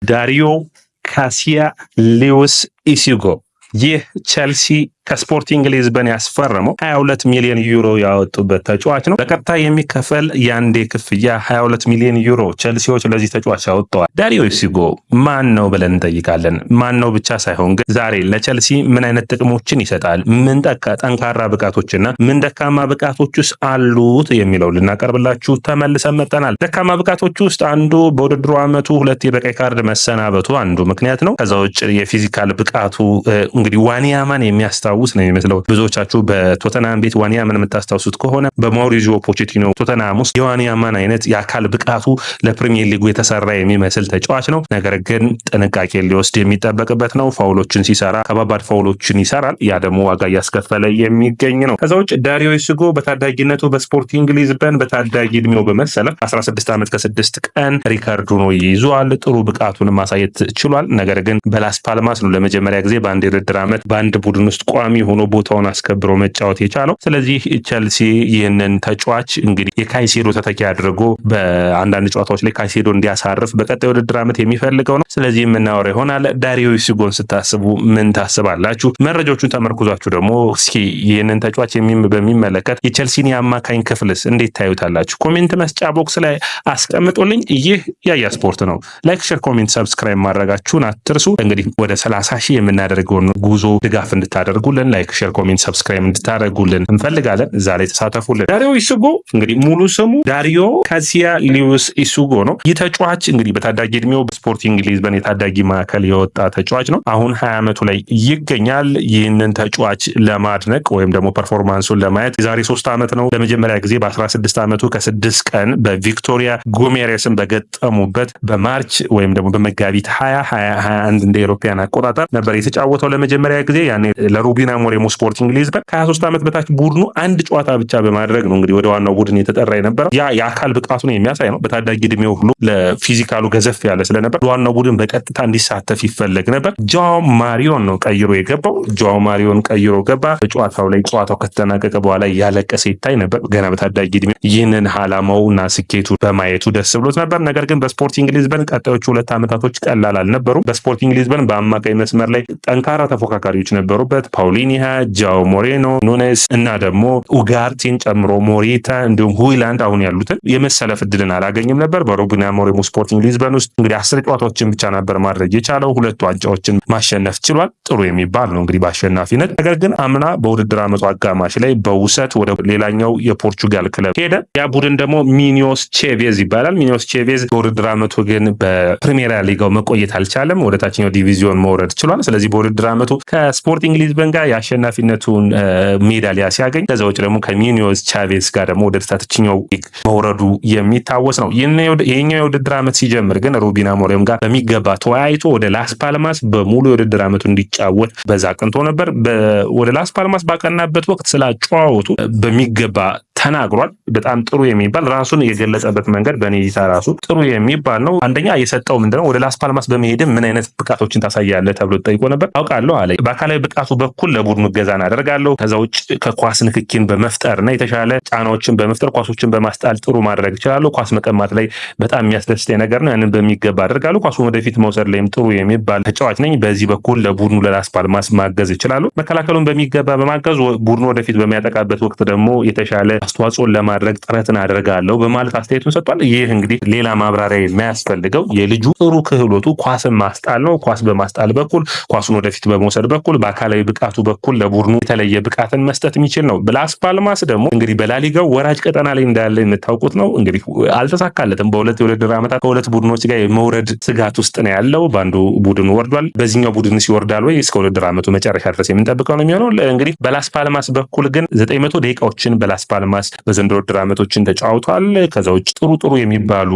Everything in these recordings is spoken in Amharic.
ዳሪዮ ካሲያ ሉዊስ ኢሱጎ ይህ ቸልሲ ከስፖርቲንግ ሊዝበን ያስፈረመው 22 ሚሊዮን ዩሮ ያወጡበት ተጫዋች ነው። በቀጥታ የሚከፈል የአንዴ ክፍያ 22 ሚሊዮን ዩሮ ቸልሲዎች ለዚህ ተጫዋች ያወጣዋል። ዳሪዮ ኢሱጎ ማን ነው ብለን እንጠይቃለን። ማን ነው ብቻ ሳይሆን ግን ዛሬ ለቸልሲ ምን አይነት ጥቅሞችን ይሰጣል፣ ምን ጠንካራ ብቃቶችና ምን ደካማ ብቃቶች ውስጥ አሉት የሚለው ልናቀርብላችሁ ተመልሰን መጥተናል። ደካማ ብቃቶች ውስጥ አንዱ በውድድሩ ዓመቱ 2 በቀይ ካርድ መሰናበቱ አንዱ ምክንያት ነው። ከዛ ውጭ የፊዚካል ብቃቱ እንግዲህ ዋኒያማን የሚያስታውስ ነው የሚመስለው። ብዙዎቻችሁ በቶተናም ቤት ዋኒያማን የምታስታውሱት ከሆነ በማውሪዚዮ ፖቼቲኖ ቶተናም ውስጥ የዋኒያማን አይነት የአካል ብቃቱ ለፕሪሚየር ሊጉ የተሰራ የሚመስል ተጫዋች ነው። ነገር ግን ጥንቃቄ ሊወስድ የሚጠበቅበት ነው። ፋውሎችን ሲሰራ ከባባድ ፋውሎችን ይሰራል። ያ ደግሞ ዋጋ እያስከፈለ የሚገኝ ነው። ከዛ ውጭ ዳሪዮ ኢሱጎ በታዳጊነቱ በስፖርቲንግ ሊዝበን በታዳጊ እድሜው በመሰለፍ 16 ዓመት ከ6 ቀን ሪካርድ ሆኖ ይይዟል። ጥሩ ብቃቱን ማሳየት ችሏል። ነገር ግን በላስ ፓልማስ ነው ለመጀመሪያ ጊዜ በአንድ የውድድር ዓመት በአንድ ቡድን ውስጥ ቋሚ ሆኖ ቦታውን አስከብሮ መጫወት የቻለው። ስለዚህ ቸልሲ ይህንን ተጫዋች እንግዲህ የካይሴዶ ተተኪ አድርጎ በአንዳንድ ጨዋታዎች ላይ ካይሴዶ እንዲያሳርፍ በቀጣይ ውድድር ዓመት የሚፈልገው ነው። ስለዚህ የምናወራ ይሆናል። ዳሪዮ ኢሱጎን ስታስቡ ምን ታስባላችሁ? መረጃዎቹን ተመርኩዛችሁ ደግሞ እስኪ ይህንን ተጫዋች በሚመለከት የቸልሲን የአማካኝ ክፍልስ እንዴት ታዩታላችሁ? ኮሜንት መስጫ ቦክስ ላይ አስቀምጡልኝ። ይህ ያያ ስፖርት ነው። ላይክ፣ ሼር፣ ኮሜንት፣ ሰብስክራይብ ማድረጋችሁን አትርሱ። እንግዲህ ወደ 30 ሺህ የምናደርገውን ጉዞ ድጋፍ እንድታደርጉልን ላይክ፣ ሼር፣ ኮሜንት፣ ሰብስክራይብ እንድታደርጉልን እንፈልጋለን። ዛሬ ተሳተፉልን። ዳሪዮ ኢሱጎ እንግዲህ ሙሉ ስሙ ዳሪዮ ካሲያ ሉዊስ ኢሱጎ ነው። ይህ ተጫዋች እንግዲህ በታዳጊ እድሜው በስፖርቲንግ ሊዝበን የታዳጊ ማዕከል የወጣ ተጫዋች ነው። አሁን 20 ዓመቱ ላይ ይገኛል። ይህንን ተጫዋች ለማድነቅ ወይም ደግሞ ፐርፎርማንሱን ለማየት የዛሬ 3 ዓመት ነው ለመጀመሪያ ጊዜ በ16 ዓመቱ ከ6 ቀን በቪክቶሪያ ጎሜሬስን በገጠሙበት በማርች ወይም ደግሞ በመጋቢት 2021 እንደ አውሮፓውያን አቆጣጠር ነበር የተጫወተው ለመጀመሪያ ጊዜ። ያኔ ለሩበን አሞሪም ስፖርቲንግ ሊዝበን ከ23 ዓመት በታች ቡድኑ አንድ ጨዋታ ብቻ በማድረግ ነው እንግዲህ ወደ ዋናው ቡድን የተጠራ የነበረው። ያ የአካል ብቃቱን የሚያሳይ ነው። በታዳጊ እድሜው ሁሉ ለፊዚካሉ ገዘፍ ያለ ስለነበር ዋናው ቡድን በቀጥታ እንዲሳተፍ ይፈለግ ነበር። ጆአዎ ማሪዮን ነው ቀይሮ የገባው። ጆአዎ ማሪዮን ቀይሮ ገባ። በጨዋታው ላይ ጨዋታው ከተጠናቀቀ በኋላ ያለቀሰ ይታይ ነበር። ገና በታዳጊ እድሜው ይህንን ዓላማውና ስኬቱ በማየቱ ደስ ብሎት ነበር። ነገር ግን በስፖርቲንግ ሊዝበን ቀጣዮቹ 2 ዓመታቶች ቀላል አልነበሩም። በስፖርቲንግ ሊዝበን በአማካይ መስመር ላይ ጠንካራ ተፎካካሪዎች ነበሩበት። ፓውሊኒያ፣ ጃኦ ሞሬኖ፣ ኑኔስ እና ደግሞ ኡጋርቲን ጨምሮ ሞሪታ እንዲሁም ሁይላንድ አሁን ያሉትን የመሰለፍ እድልን አላገኝም ነበር። በሩበን አሞሪም ስፖርቲንግ ሊዝበን ውስጥ እንግዲህ 10 ጨዋታዎችን ብቻ ነበር ማድረግ የቻለው። 2 ዋንጫዎችን ማሸነፍ ችሏል። ጥሩ የሚባል ነው እንግዲህ በአሸናፊነት። ነገር ግን አምና በውድድር ዓመቱ አጋማሽ ላይ በውሰት ወደ ሌላኛው የፖርቹጋል ክለብ ሄደ። ያ ቡድን ደግሞ ሚኒዮስ ቼቬዝ ይባላል። ሚኒዮስ ቼቬዝ በውድድር ዓመቱ ግን በፕሪሚየር ሊጋው መቆየት አልቻለም። ወደ ታችኛው ዲቪዚዮን መውረድ ችሏል። ስለዚህ በውድድር ዓመቱ ከስፖርቲንግ ሊዝበን ጋር የአሸናፊነቱን ሜዳሊያ ሲያገኝ ከዛ ውጭ ደግሞ ከሚኒዮስ ቼቬዝ ጋር ደግሞ ወደ ታችኛው ሊግ መውረዱ የሚታወስ ነው። ይህኛው የውድድር ዓመት ሲጀምር ግን ሩበን አሞሪም ጋር በሚገባ ተወያይቶ ወደ ላስ ፓልማስ በሙሉ የውድድር ዓመቱ እንዲጫወት በዛ ቀንቶ ነበር። ወደ ላስ ፓልማስ ባቀናበት ወቅት ስላጨዋወቱ በሚገባ ተናግሯል። በጣም ጥሩ የሚባል ራሱን የገለጸበት መንገድ በኔ እይታ ራሱ ጥሩ የሚባል ነው። አንደኛ የሰጠው ምንድነው ወደ ላስ ፓልማስ በመሄድ ምን አይነት ብቃቶችን ታሳያለህ ተብሎ ተጠይቆ ነበር። አውቃለሁ አለ። በአካላዊ ብቃቱ በኩል ለቡድኑ እገዛን አደርጋለሁ። ከዛ ውጭ ከኳስ ንክኪን በመፍጠርና የተሻለ ጫናዎችን በመፍጠር ኳሶችን በማስጣል ጥሩ ማድረግ እችላለሁ። ኳስ መቀማት ላይ በጣም የሚያስደስተኝ ነገር ነው። ያንን በሚገባ አደርጋለሁ። ኳሱን ወደፊት መውሰድ ላይም ጥሩ የሚባል ተጫዋች ነኝ። በዚህ በኩል ለቡድኑ ለላስ ፓልማስ ማገዝ እችላለሁ። መከላከሉን በሚገባ በማገዝ ቡድኑ ወደፊት በሚያጠቃበት ወቅት ደግሞ የተሻለ አስተዋጽኦን ለማድረግ ጥረትን አደርጋለሁ በማለት አስተያየቱን ሰጥቷል። ይህ እንግዲህ ሌላ ማብራሪያ የሚያስፈልገው የልጁ ጥሩ ክህሎቱ ኳስን ማስጣል ነው። ኳስ በማስጣል በኩል ኳሱን ወደፊት በመውሰድ በኩል በአካላዊ ብቃቱ በኩል ለቡድኑ የተለየ ብቃትን መስጠት የሚችል ነው። ላስ ፓልማስ ደግሞ እንግዲህ በላሊጋው ወራጅ ቀጠና ላይ እንዳለ የምታውቁት ነው። እንግዲህ አልተሳካለትም። በሁለት የውድድር ዓመታት ከሁለት ቡድኖች ጋር የመውረድ ስጋት ውስጥ ነው ያለው። በአንዱ ቡድን ወርዷል። በዚህኛው ቡድን ሲወርዳል ወይ እስከ ውድድር ዓመቱ መጨረሻ ድረስ የምንጠብቀው ነው የሚሆነው። እንግዲህ በላስ ፓልማስ በኩል ግን 900 ደቂቃዎችን በላስ ፓልማስ በዘንድሮ ውድድር ዓመቶችን ተጫውቷል። ከዛ ውጭ ጥሩ የሚባሉ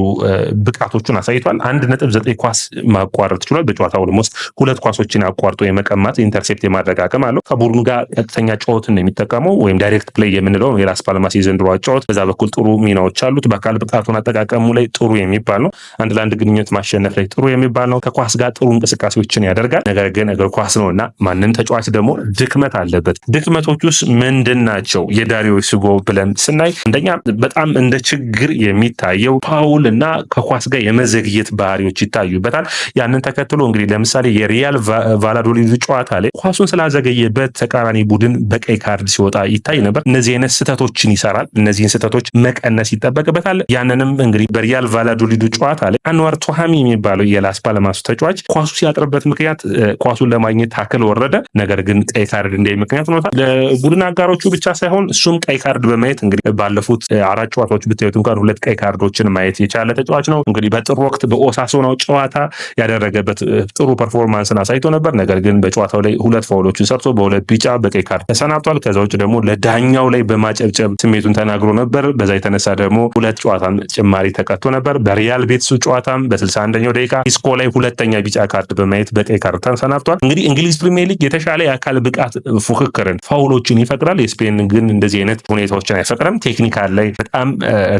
ብቃቶቹን አሳይቷል። 1.9 ኳስ ማቋረጥ ችሏል። በጨዋታው ውስጥ 2 ኳሶችን አቋርጦ የመቀማት ኢንተርሴፕት የማድረግ አቅም አለው። ከቡድኑ ጋር ቀጥተኛ ጨዋታን የሚጠቀመው ወይም ዳይሬክት ፕሌይ የምንለው የላስ ፓልማስ የዘንድሮ ጨዋታ በዛ በኩል ጥሩ ሚናዎች አሉት። በአካል ብቃቱን አጠቃቀሙ ላይ ጥሩ የሚባል ነው። አንድ ለአንድ ግንኙነት ማሸነፍ ላይ ጥሩ የሚባል ነው። ከኳስ ጋር ጥሩ እንቅስቃሴዎችን ያደርጋል። ነገር ግን እግር ኳስ ነውና ማንም ተጫዋች ደግሞ ድክመት አለበት። ድክመቶች ውስጥ ምንድን ናቸው የዳሪዮ ኢሱጎ ብለን ስናይ አንደኛ በጣም እንደ ችግር የሚታየው ፋውል እና ከኳስ ጋር የመዘግየት ባህሪዎች ይታዩበታል። ያንን ተከትሎ እንግዲህ ለምሳሌ የሪያል ቫላዶሊድ ጨዋታ ላይ ኳሱን ስላዘገየበት ተቃራኒ ቡድን በቀይ ካርድ ሲወጣ ይታይ ነበር። እነዚህ አይነት ስህተቶችን ይሰራል። እነዚህን ስህተቶች መቀነስ ይጠበቅበታል። ያንንም እንግዲህ በሪያል ቫላዶሊድ ጨዋታ ላይ አንዋር ቱሃሚ የሚባለው የላስ ፓልማሱ ተጫዋች ኳሱ ሲያጥርበት ምክንያት ኳሱን ለማግኘት ታክል ወረደ። ነገር ግን ቀይ ካርድ እንደ ምክንያት ሆኖታል። ለቡድን አጋሮቹ ብቻ ሳይሆን እሱም ቀይ ካርድ በማየት እንግዲህ ባለፉት 4 ጨዋታዎች ብታዩት እንኳን 2 ቀይ ካርዶችን ማየት የቻለ ተጫዋች ነው። እንግዲህ በጥር ወቅት በኦሳሱናው ጨዋታ ያደረገበት ጥሩ ፐርፎርማንስን አሳይቶ ነበር። ነገር ግን በጨዋታው ላይ 2 ፋውሎችን ሰርቶ በ2 ቢጫ በቀይ ካርድ ተሰናብቷል። ከዛ ውጭ ደግሞ ለዳኛው ላይ በማጨብጨብ ስሜቱን ተናግሮ ነበር። በዛ የተነሳ ደግሞ 2 ጨዋታን ጭማሪ ተቀጥቶ ነበር። በሪያል ቤትሱ ጨዋታም በ61ኛው ደቂቃ ኢስኮ ላይ 2ኛ ቢጫ ካርድ በማየት በቀይ ካርድ ተሰናብቷል። እንግዲህ እንግሊዝ ፕሪሚየር ሊግ የተሻለ የአካል ብቃት ፉክክርን ፋውሎችን ይፈቅዳል። የስፔን ግን እንደዚህ አይነት ሁኔታዎችን አይፈቅድም። ቴክኒካል ላይ በጣም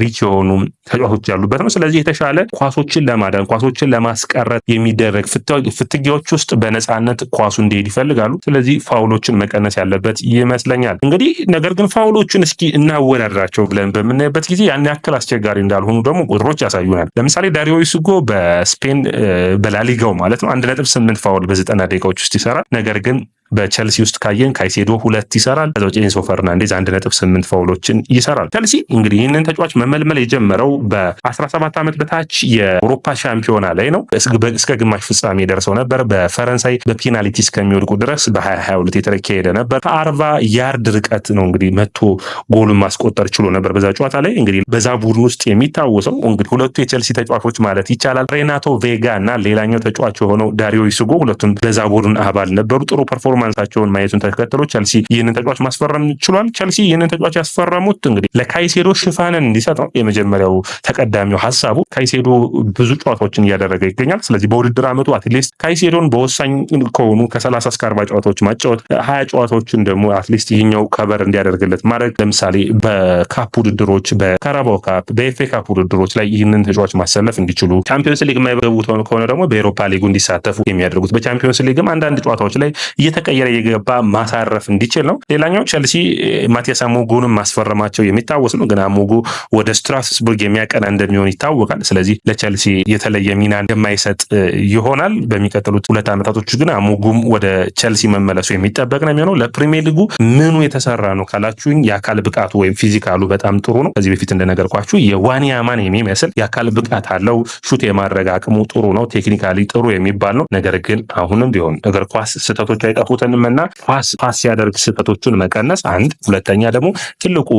ሪች የሆኑ ተጫዋቾች ያሉበት ነው። ስለዚህ የተሻለ ኳሶችን ለማዳን ኳሶችን ለማስቀረት የሚደረግ ፍትጊያዎች ውስጥ በነፃነት ኳሱ እንዲሄድ ይፈልጋሉ። ስለዚህ ፋውሎችን መቀነስ ያለበት ይመስለኛል። እንግዲህ ነገር ግን ፋውሎችን እስኪ እናወዳድራቸው ብለን በምናይበት ጊዜ ያን ያክል አስቸጋሪ እንዳልሆኑ ደግሞ ቁጥሮች ያሳዩናል። ለምሳሌ ዳሪዮ ኢሱጎ በስፔን በላሊጋው ማለት ነው 1.8 ፋውል በ90 ደቂቃዎች ውስጥ ይሰራል። ነገር ግን በቸልሲ ውስጥ ካየን ካይሴዶ 2 ይሰራል። ከዛ ውጪ ኤንዞ ፈርናንዴዝ 1.8 ፋውሎችን ይሰራል። ቸልሲ እንግዲህ ይህንን ተጫዋች መመልመል የጀመረው በ17 ዓመት በታች የአውሮፓ ሻምፒዮና ላይ ነው። እስከ ግማሽ ፍጻሜ ደርሰው ነበር። በፈረንሳይ በፔናልቲ እስከሚወድቁ ድረስ በ2022 የተካሄደ ነበር። ከ40 ያርድ ርቀት ነው እንግዲህ መቶ ጎሉን ማስቆጠር ችሎ ነበር በዛ ጨዋታ ላይ። እንግዲህ በዛ ቡድን ውስጥ የሚታወሰው እንግዲህ ሁለቱ የቸልሲ ተጫዋቾች ማለት ይቻላል ሬናቶ ቬጋ እና ሌላኛው ተጫዋች የሆነው ዳሪዮ ኢሱጎ ሁለቱም በዛ ቡድን አባል ነበሩ። ጥሩ ፐርፎርማንሳቸውን ማየቱን ተከትሎ ቸልሲ ይህንን ተጫዋች ማስፈረም ችሏል። ቸልሲ ይህንን ተጫዋች ያስፈረሙት እንግዲህ ለካይሴዶ ሽፋንን እንዲሰጥ ነው። የመጀመሪያው ተቀዳሚው ሀሳቡ ካይሴዶ ብዙ ጨዋታዎችን እያደረገ ይገኛል። ስለዚህ በውድድር ዓመቱ አትሊስት ካይሴዶን በወሳኝ ከሆኑ ከ30 እስከ 40 ጨዋታዎች ማጫወት፣ 20 ጨዋታዎችን ደግሞ አትሊስት ይህኛው ከበር እንዲያደርግለት ማድረግ፣ ለምሳሌ በካፕ ውድድሮች፣ በካራባው ካፕ፣ በኤፍኤ ካፕ ውድድሮች ላይ ይህንን ተጫዋች ማሰለፍ እንዲችሉ፣ ቻምፒዮንስ ሊግ የማይገቡት ከሆነ ደግሞ በኤሮፓ ሊጉ እንዲሳተፉ የሚያደርጉት፣ በቻምፒዮንስ ሊግም አንዳንድ ጨዋታዎች ላይ እየተቀየረ የገባ ማሳረፍ እንዲችል ነው። ሌላኛው ቸልሲ ማቲያስ አሞጉንም ማስፈረማቸው የሚታወስ ነው። ግን አሞጉ ወደ ስትራስቡርግ የሚያቀና እንደሚሆን ይታወቃል። ስለዚህ ለቸልሲ የተለየ ሚና እንደማይሰጥ ይሆናል። በሚቀጥሉት 2 ዓመታቶች ግን አሞጉም ወደ ቸልሲ መመለሱ የሚጠበቅ ነው የሚሆነው። ለፕሪሚየር ሊጉ ምኑ የተሰራ ነው ካላችሁኝ የአካል ብቃቱ ወይም ፊዚካሉ በጣም ጥሩ ነው። ከዚህ በፊት እንደነገርኳችሁ የዋኒያማን የሚመስል የአካል ብቃት አለው። ሹት የማድረግ አቅሙ ጥሩ ነው። ቴክኒካሊ ጥሩ የሚባል ነው። ነገር ግን አሁንም ቢሆን እግር ኳስ ስህተቶች አይጠፉትንም እና ፓስ ሲያደርግ ስህተቶቹን መቀነስ አንድ፣ ሁለተኛ ደግሞ ትልቁ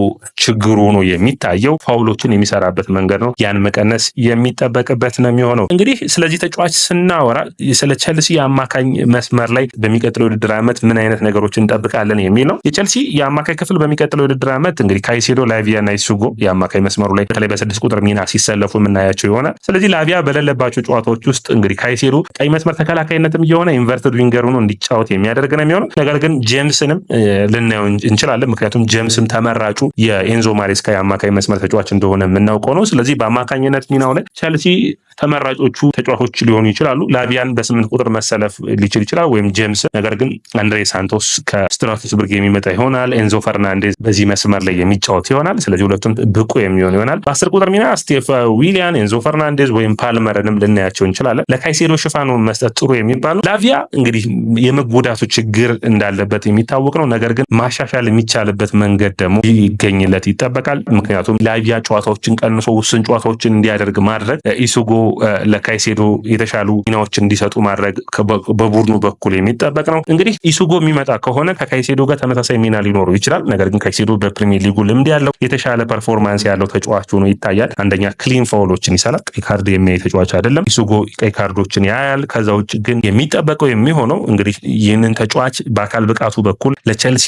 ችግሩ ነው የሚታየው ፋውሎችን የሚሰራበት መንገድ ነው። ያን መቀነስ የሚጠበቅበት ነው የሚሆነው። እንግዲህ ስለዚህ ተጫዋች ስናወራ ስለ ቸልሲ የአማካኝ መስመር ላይ በሚቀጥለው የውድድር ዓመት ምን አይነት ነገሮችን እንጠብቃለን የሚል ነው። የቸልሲ የአማካኝ ክፍል በሚቀጥለው የውድድር ዓመት እንግዲህ ካይሴዶ፣ ላቪያ እና ኢሱጎ የአማካኝ መስመሩ ላይ በተለይ በ6 ቁጥር ሚና ሲሰለፉ የምናያቸው ይሆናል። ስለዚህ ላቪያ በሌለባቸው ጨዋታዎች ውስጥ እንግዲህ ካይሴዶ ቀይ መስመር ተከላካይነትም እየሆነ ኢንቨርትድ ዊንገር ሆኖ እንዲጫወት የሚያደርግ ነው የሚሆነው። ነገር ግን ጄምስንም ልናየው እንችላለን። ምክንያቱም ጄምስም ተመራጩ የኤንዞ ማሬስካ የአማካኝ መስመር ተጫዋች እንደሆነ የምናውቀው ነው። ስለዚህ በአማካኝነት ሚናው ላይ ቸልሲ ተመራጮቹ ተጫዋቾች ሊሆኑ ይችላሉ። ላቪያን በ8 ቁጥር መሰለፍ ሊችል ይችላል ወይም ጄምስ። ነገር ግን አንድሬ ሳንቶስ ከስትራስቡርግ የሚመጣ ይሆናል። ኤንዞ ፈርናንዴዝ በዚህ መስመር ላይ የሚጫወት ይሆናል። ስለዚህ ሁለቱም ብቁ የሚሆን ይሆናል። በ10 ቁጥር ሚና ስቴፍ ዊሊያን፣ ኤንዞ ፈርናንዴዝ ወይም ፓልመርንም ልናያቸው እንችላለን። ለካይሴዶ ሽፋኑን መስጠት ጥሩ የሚባል ነው። ላቪያ እንግዲህ የመጎዳቱ ችግር እንዳለበት የሚታወቅ ነው። ነገር ግን ማሻሻል የሚቻልበት መንገድ ደግሞ ይገኝለት ይጠበቃል። ምክንያቱም ላቪያ ጨዋታዎችን ቀንሶ ውስን ጨዋታዎችን እንዲያደርግ ማድረግ፣ ኢሱጎ ለካይሴዶ የተሻሉ ሚናዎችን እንዲሰጡ ማድረግ በቡድኑ በኩል የሚጠበቅ ነው። እንግዲህ ኢሱጎ የሚመጣ ከሆነ ከካይሴዶ ጋር ተመሳሳይ ሚና ሊኖረው ይችላል። ነገር ግን ካይሴዶ በፕሪሚየር ሊጉ ልምድ ያለው የተሻለ ፐርፎርማንስ ያለው ተጫዋች ሆኖ ይታያል። አንደኛ ክሊን ፋውሎችን ይሰራል። ቀይ ካርድ የሚያይ ተጫዋች አይደለም። ኢሱጎ ቀይ ካርዶችን ያያል። ከዛ ውጭ ግን የሚጠበቀው የሚሆነው እንግዲህ ይህንን ተጫዋች በአካል ብቃቱ በኩል ለቸልሲ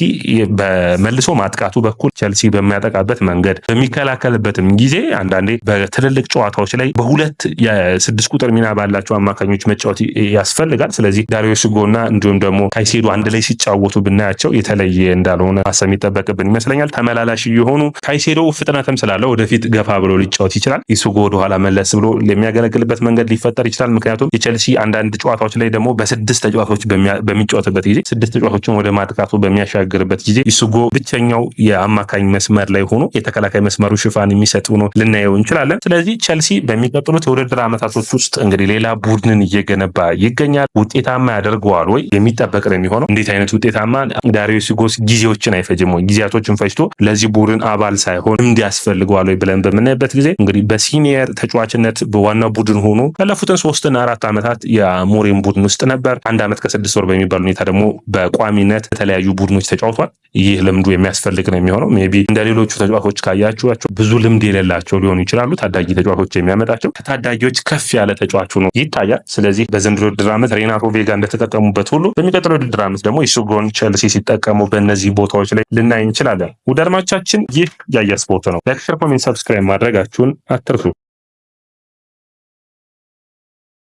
በመልሶ ማጥቃቱ በኩል ቸልሲ በሚያጠቃበት መንገድ በሚከላከልበትም ጊዜ አንዳንዴ በትልልቅ ጨዋታዎች ላይ በሁለት የ6 ቁጥር ሚና ባላቸው አማካኞች መጫወት ያስፈልጋል። ስለዚህ ዳሪዮ ኢሱጎና እንዲሁም ደግሞ ካይሴዶ አንድ ላይ ሲጫወቱ ብናያቸው የተለየ እንዳልሆነ ማሰብ የሚጠበቅብን ይመስለኛል። ተመላላሽ የሆኑ ካይሴዶ ፍጥነትም ስላለው ወደፊት ገፋ ብሎ ሊጫወት ይችላል። ኢሱጎ ወደኋላ መለስ ብሎ የሚያገለግልበት መንገድ ሊፈጠር ይችላል። ምክንያቱም የቸልሲ አንዳንድ ጨዋታዎች ላይ ደግሞ በ6 ተጫዋቾች በሚጫወትበት በሚሆንበት ጊዜ 6 ተጫዋቾችን ወደ ማጥቃቱ በሚያሻግርበት ጊዜ ኢሱጎ ብቸኛው የአማካኝ መስመር ላይ ሆኖ የተከላካይ መስመሩ ሽፋን የሚሰጥ ሆኖ ልናየው እንችላለን። ስለዚህ ቸልሲ በሚቀጥሉት የውድድር ዓመታቶች ውስጥ እንግዲህ ሌላ ቡድንን እየገነባ ይገኛል። ውጤታማ ያደርገዋል ወይ የሚጠበቅ ነው የሚሆነው። እንዴት አይነት ውጤታማ ዳሪዮ ኢሱጎ ጊዜዎችን አይፈጅም ወይ? ጊዜያቶችን ፈጅቶ ለዚህ ቡድን አባል ሳይሆን እንዲያስፈልገዋል ወይ ብለን በምናይበት ጊዜ እንግዲህ በሲኒየር ተጫዋችነት በዋናው ቡድን ሆኖ ያለፉትን 3 እና 4 ዓመታት የአሞሪም ቡድን ውስጥ ነበር። 1 ዓመት ከ6 ወር በሚባል ሁኔታ ደግሞ በቋሚነት የተለያዩ ቡድኖች ተጫውቷል። ይህ ልምዱ የሚያስፈልግ ነው የሚሆነው። ሜቢ እንደ ሌሎቹ ተጫዋቾች ካያችኋቸው ብዙ ልምድ የሌላቸው ሊሆኑ ይችላሉ። ታዳጊ ተጫዋቾች የሚያመጣቸው ከታዳጊዎች ከፍ ያለ ተጫዋች ሆኖ ይታያል። ስለዚህ በዘንድሮ ውድድር ዓመት ሬናቶ ቬጋ እንደተጠቀሙበት ሁሉ በሚቀጥለው ውድድር ዓመት ደግሞ ኢሱጎን ቸልሲ ሲጠቀሙ በእነዚህ ቦታዎች ላይ ልናይ እንችላለን። ውድ አድማጮቻችን ይህ ያያ ስፖርት ነው። ላይክ፣ ሼር፣ ኮሜንት፣ ሰብስክራይብ ማድረጋችሁን አትርሱ።